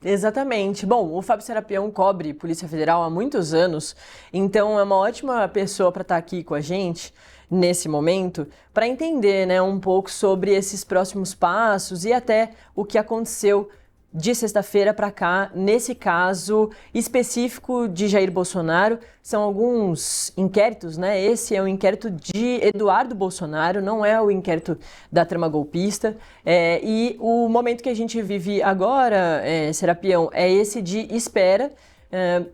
Exatamente. Bom, o Fábio Serapião cobre Polícia Federal há muitos anos, então é uma ótima pessoa para estar aqui com a gente nesse momento para entender, né, um pouco sobre esses próximos passos e até o que aconteceu de sexta-feira para cá, nesse caso específico de Jair Bolsonaro. São alguns inquéritos, né? Esse é o inquérito de Eduardo Bolsonaro, não é o inquérito da trama golpista. E o momento que a gente vive agora, Serapião, é esse de espera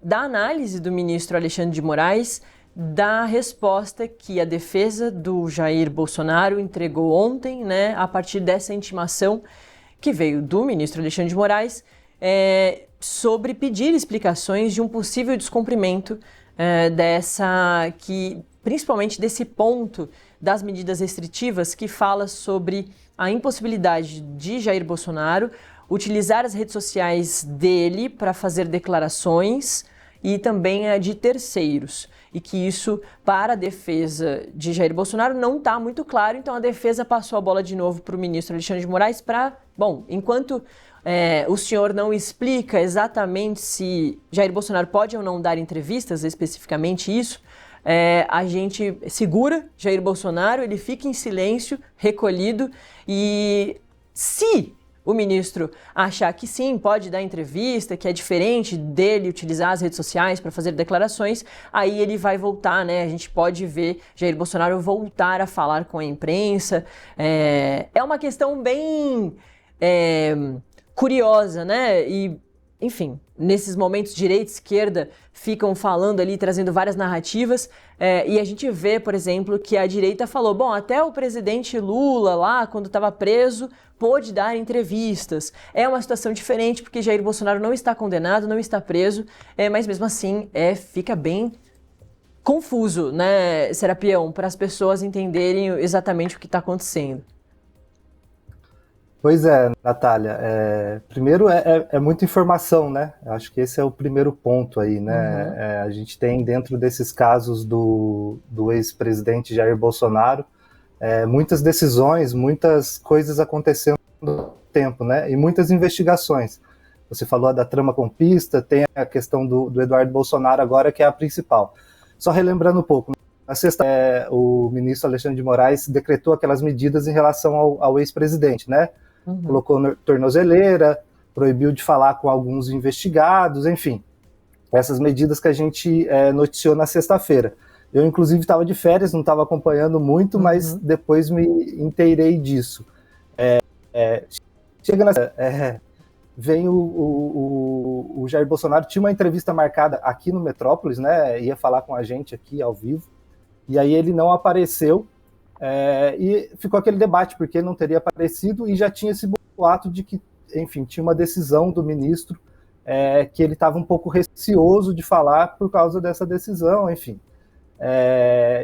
da análise do ministro Alexandre de Moraes da resposta que a defesa do Jair Bolsonaro entregou ontem, né, a partir dessa intimação que veio do ministro Alexandre de Moraes, sobre pedir explicações de um possível descumprimento principalmente desse ponto das medidas restritivas que fala sobre a impossibilidade de Jair Bolsonaro utilizar as redes sociais dele para fazer declarações e também a de terceiros. E que isso, para a defesa de Jair Bolsonaro, não está muito claro. Então, a defesa passou a bola de novo para o ministro Alexandre de Moraes enquanto o senhor não explica exatamente se Jair Bolsonaro pode ou não dar entrevistas, especificamente isso, a gente segura Jair Bolsonaro, ele fica em silêncio, recolhido, e se o ministro achar que sim, pode dar entrevista, que é diferente dele utilizar as redes sociais para fazer declarações, aí ele vai voltar, né? A gente pode ver Jair Bolsonaro voltar a falar com a imprensa. É uma questão bem curiosa, né? E, enfim, nesses momentos direita e esquerda ficam falando ali, trazendo várias narrativas, e a gente vê, por exemplo, que a direita falou, bom, até o presidente Lula lá, quando estava preso, pôde dar entrevistas. É uma situação diferente, porque Jair Bolsonaro não está condenado, não está preso, mas mesmo assim fica bem confuso, né, Serapião, para as pessoas entenderem exatamente o que está acontecendo. Pois é, Natália. Primeiro, é muita informação, né? Eu acho que esse é o primeiro ponto aí, né? A gente tem dentro desses casos do ex-presidente Jair Bolsonaro muitas decisões, muitas coisas acontecendo no tempo, né? E muitas investigações. Você falou da trama golpista, tem a questão do Eduardo Bolsonaro agora, que é a principal. Só relembrando um pouco, na sexta, o ministro Alexandre de Moraes decretou aquelas medidas em relação ao ex-presidente, né? Colocou tornozeleira, proibiu de falar com alguns investigados, enfim. Essas medidas que a gente noticiou na sexta-feira. Eu, inclusive, estava de férias, não estava acompanhando muito, mas depois me inteirei disso. Chega na vem o Jair Bolsonaro, tinha uma entrevista marcada aqui no Metrópolis, né? Ia falar com a gente aqui ao vivo, e aí ele não apareceu, e ficou aquele debate, porque ele não teria aparecido, e já tinha esse boato de que, enfim, tinha uma decisão do ministro que ele estava um pouco receoso de falar por causa dessa decisão, enfim.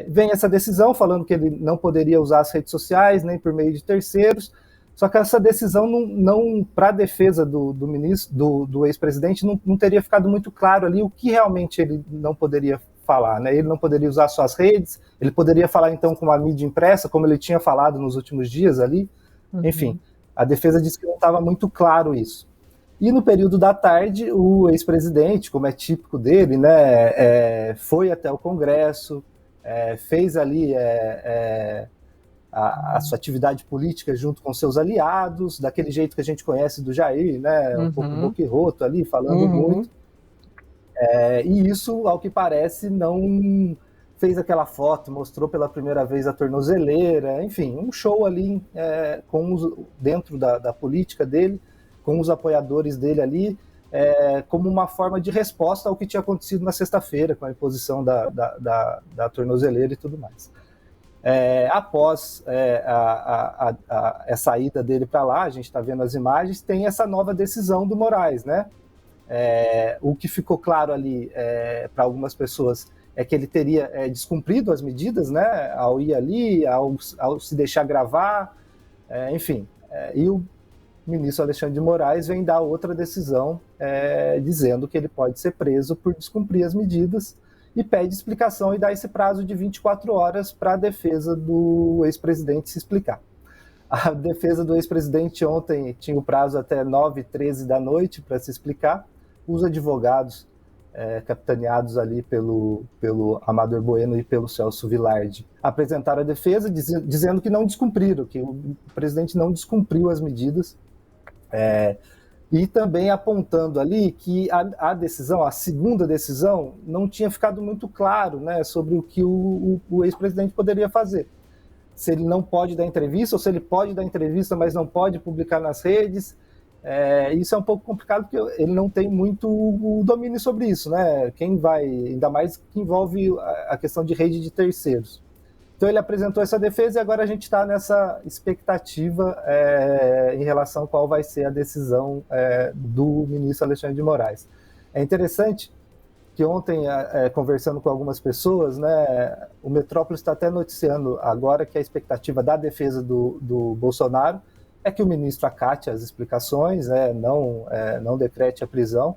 Vem essa decisão falando que ele não poderia usar as redes sociais, nem por meio de terceiros, só que essa decisão, não para a defesa do ministro, do ex-presidente, não teria ficado muito claro ali o que realmente ele não poderia falar, né? Ele não poderia usar suas redes, ele poderia falar então com uma mídia impressa, como ele tinha falado nos últimos dias ali. Enfim, a defesa disse que não estava muito claro isso. E no período da tarde, o ex-presidente, como é típico dele, né, foi até o Congresso, fez ali a sua atividade política junto com seus aliados, daquele jeito que a gente conhece do Jair, né, um pouco boquirroto ali, falando muito. E isso, ao que parece, não fez aquela foto, mostrou pela primeira vez a tornozeleira, enfim, um show ali dentro da política dele, com os apoiadores dele ali, como uma forma de resposta ao que tinha acontecido na sexta-feira, com a imposição da tornozeleira e tudo mais. Após essa ida dele para lá, a gente está vendo as imagens, tem essa nova decisão do Moraes, né? O que ficou claro ali para algumas pessoas é que ele teria descumprido as medidas, né? Ao ir ali, ao se deixar gravar, enfim. E o ministro Alexandre de Moraes vem dar outra decisão dizendo que ele pode ser preso por descumprir as medidas e pede explicação e dá esse prazo de 24 horas para a defesa do ex-presidente se explicar. A defesa do ex-presidente ontem tinha o prazo até 9h13 da noite para se explicar. Os advogados, capitaneados ali pelo Amador Bueno e pelo Celso Vilardi, apresentaram a defesa dizendo que não descumpriram, que o presidente não descumpriu as medidas, e também apontando ali que a decisão, a segunda decisão, não tinha ficado muito claro, né, sobre o que o ex-presidente poderia fazer. Se ele não pode dar entrevista, ou se ele pode dar entrevista, mas não pode publicar nas redes. Isso é um pouco complicado, porque ele não tem muito o domínio sobre isso, né? Quem vai, ainda mais que envolve a questão de rede de terceiros. Então ele apresentou essa defesa e agora a gente está nessa expectativa em relação a qual vai ser a decisão do ministro Alexandre de Moraes. É interessante que ontem, conversando com algumas pessoas, né, o Metrópolis está até noticiando agora que a expectativa da defesa do Bolsonaro é que o ministro acate as explicações, não decrete a prisão.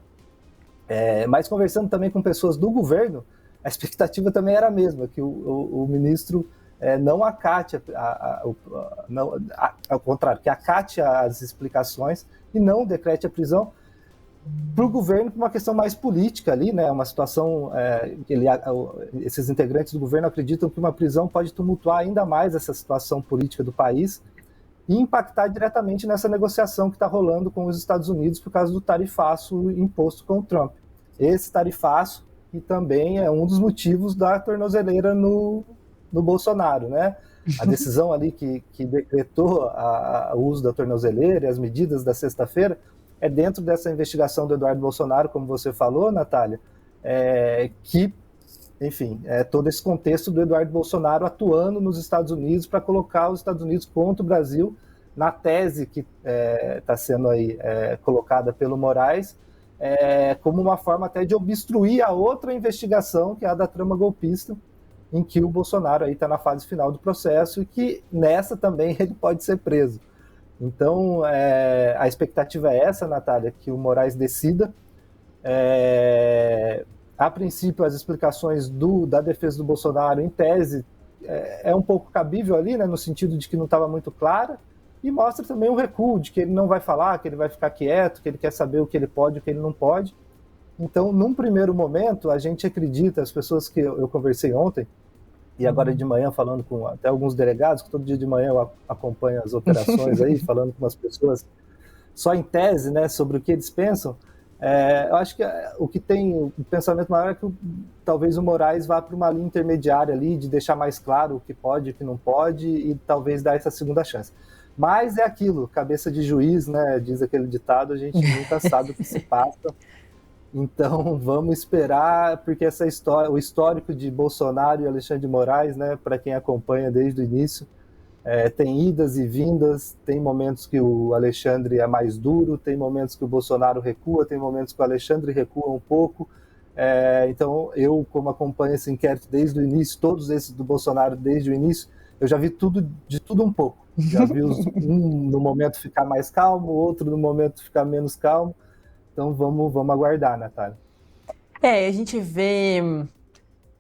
Mas conversando também com pessoas do governo, a expectativa também era a mesma, que o ministro não acate, ao contrário, que acate as explicações e não decrete a prisão, para o governo, por uma questão mais política ali, né? Uma situação esses integrantes do governo acreditam que uma prisão pode tumultuar ainda mais essa situação política do país e impactar diretamente nessa negociação que está rolando com os Estados Unidos por causa do tarifaço imposto com o Trump. Esse tarifaço, que também é um dos motivos da tornozeleira no Bolsonaro, né? A decisão ali que decretou o uso da tornozeleira e as medidas da sexta-feira é dentro dessa investigação do Eduardo Bolsonaro, como você falou, Natália, que, enfim, todo esse contexto do Eduardo Bolsonaro atuando nos Estados Unidos para colocar os Estados Unidos contra o Brasil na tese que está sendo aí colocada pelo Moraes, como uma forma até de obstruir a outra investigação, que é a da trama golpista, em que o Bolsonaro aí está na fase final do processo e que nessa também ele pode ser preso. Então, a expectativa é essa, Natália, que o Moraes decida. A princípio, as explicações da defesa do Bolsonaro, em tese, é um pouco cabível ali, né, no sentido de que não estava muito clara, e mostra também um recuo de que ele não vai falar, que ele vai ficar quieto, que ele quer saber o que ele pode e o que ele não pode. Então, num primeiro momento, a gente acredita, as pessoas que eu conversei ontem, e agora de manhã falando com até alguns delegados, que todo dia de manhã eu acompanho as operações aí, falando com as pessoas, só em tese, né, sobre o que eles pensam, eu acho que o que tem o pensamento maior é que talvez o Moraes vá para uma linha intermediária ali, de deixar mais claro o que pode e o que não pode, e talvez dar essa segunda chance. Mas é aquilo, cabeça de juiz, né, diz aquele ditado, a gente nunca sabe o que se passa. Então vamos esperar, porque essa história, o histórico de Bolsonaro e Alexandre de Moraes, né, para quem acompanha desde o início, tem idas e vindas, tem momentos que o Alexandre é mais duro, tem momentos que o Bolsonaro recua, tem momentos que o Alexandre recua um pouco. Então eu, como acompanho esse inquérito desde o início, todos esses do Bolsonaro desde o início, eu já vi de tudo um pouco. Já vi um no momento ficar mais calmo, outro no momento ficar menos calmo. Então vamos aguardar, Natália. A gente vê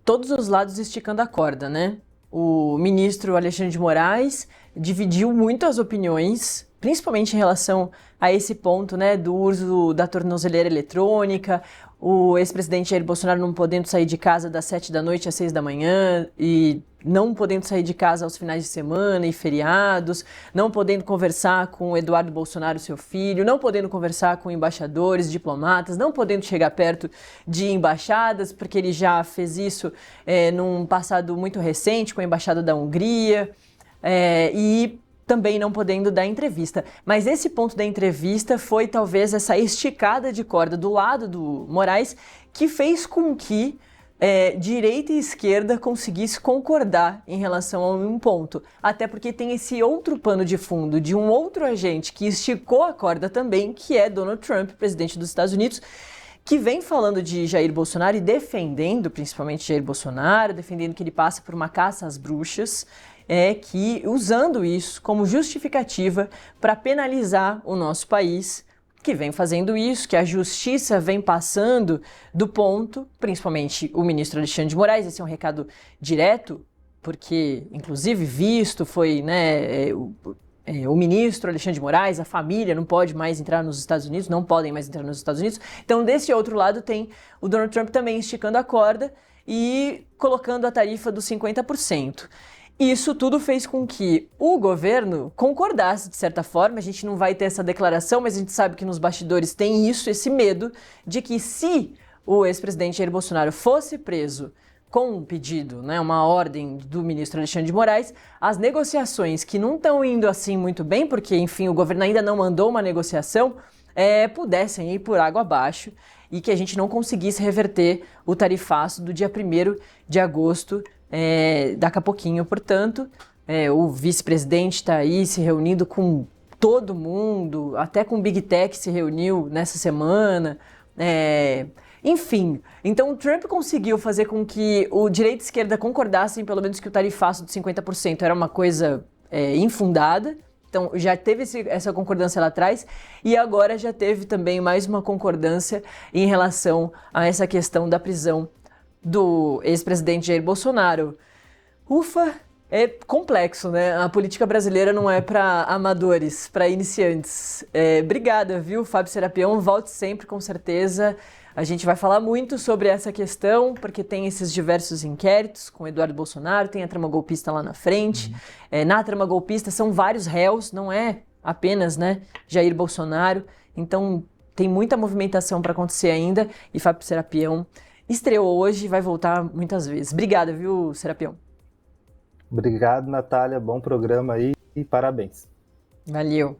todos os lados esticando a corda, né? O ministro Alexandre de Moraes dividiu muito as opiniões, principalmente em relação a esse ponto, né, do uso da tornozeleira eletrônica, o ex-presidente Jair Bolsonaro não podendo sair de casa das 7 da noite às 6 da manhã e não podendo sair de casa aos finais de semana e feriados, não podendo conversar com o Eduardo Bolsonaro, seu filho, não podendo conversar com embaixadores, diplomatas, não podendo chegar perto de embaixadas, porque ele já fez isso num passado muito recente com a embaixada da Hungria, e também não podendo dar entrevista. Mas esse ponto da entrevista foi talvez essa esticada de corda do lado do Moraes que fez com que direita e esquerda conseguisse concordar em relação a um ponto. Até porque tem esse outro pano de fundo de um outro agente que esticou a corda também, que é Donald Trump, presidente dos Estados Unidos, que vem falando de Jair Bolsonaro e defendendo, principalmente Jair Bolsonaro, defendendo que ele passa por uma caça às bruxas, que usando isso como justificativa para penalizar o nosso país, que vem fazendo isso, que a justiça vem passando do ponto, principalmente o ministro Alexandre de Moraes. Esse é um recado direto, porque, inclusive, visto foi, o ministro Alexandre de Moraes, a família não pode mais entrar nos Estados Unidos, não podem mais entrar nos Estados Unidos. Então, desse outro lado, tem o Donald Trump também esticando a corda e colocando a tarifa dos 50%. Isso tudo fez com que o governo concordasse, de certa forma. A gente não vai ter essa declaração, mas a gente sabe que nos bastidores tem isso, esse medo de que se o ex-presidente Jair Bolsonaro fosse preso com um pedido, né, uma ordem do ministro Alexandre de Moraes, as negociações que não estão indo assim muito bem, porque, enfim, o governo ainda não mandou uma negociação, pudessem ir por água abaixo e que a gente não conseguisse reverter o tarifaço do dia 1º de agosto, daqui a pouquinho. Portanto, o vice-presidente está aí se reunindo com todo mundo, até com o Big Tech se reuniu nessa semana, enfim. Então o Trump conseguiu fazer com que o direita e a esquerda concordassem, pelo menos, que o tarifaço de 50% era uma coisa infundada. Então já teve essa concordância lá atrás e agora já teve também mais uma concordância em relação a essa questão da prisão do ex-presidente Jair Bolsonaro. Ufa, é complexo, né? A política brasileira não é para amadores, para iniciantes. Obrigada, viu, Fábio Serapião? Volte sempre, com certeza. A gente vai falar muito sobre essa questão, porque tem esses diversos inquéritos com Eduardo Bolsonaro, tem a trama golpista lá na frente. Na trama golpista são vários réus, não é apenas, né, Jair Bolsonaro. Então tem muita movimentação para acontecer ainda e Fábio Serapião estreou hoje e vai voltar muitas vezes. Obrigada, viu, Serapião? Obrigado, Natália. Bom programa aí e parabéns. Valeu.